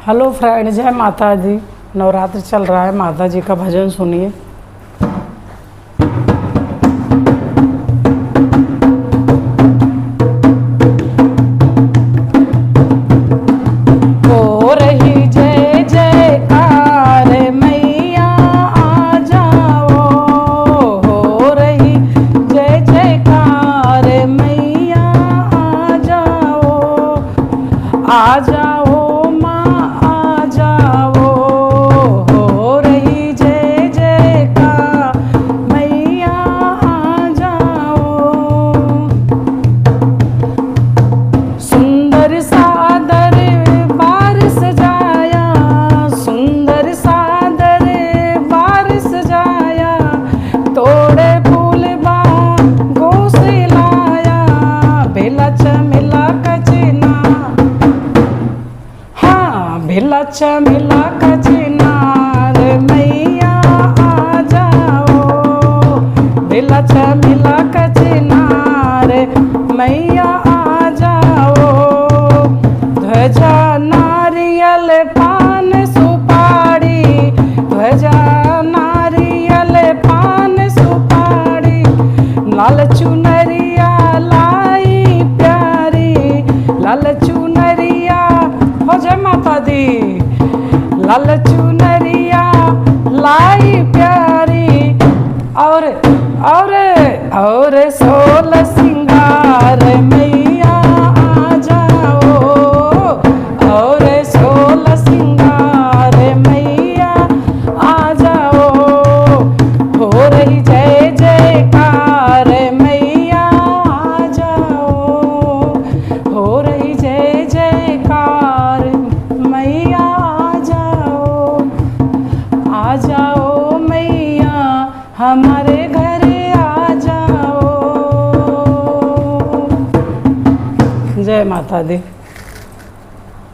Hello friend, जय माता दी। नवरात्र चल रहा है, माता जी का भजन सुनिए। हो रही जय जयकार मैया आ जाओ, हो रही जय जयकार मैया आ जाओ, आ जाओ चमेला का चिनार मैया आ जाओ, बेला चमेला का चिनार मैया आ जाओ, ध्वजा नारियल पान सुपारी, ध्वजा नारियल पान सुपारी, लाल चुनरिया लाई प्यारी, लाल चुनरिया हो जय माता दी, लाल चुनरिया लाई प्यारी, और सोलह सिंगार मैया आ जाओ, और सोलह सिंगार मैया आ जाओ, हो रही जय जयकार मैया आ जाओ, हो रही जय जयकार मैया आ जाओ मैया हमारे घर आ जाओ। जय माता दी।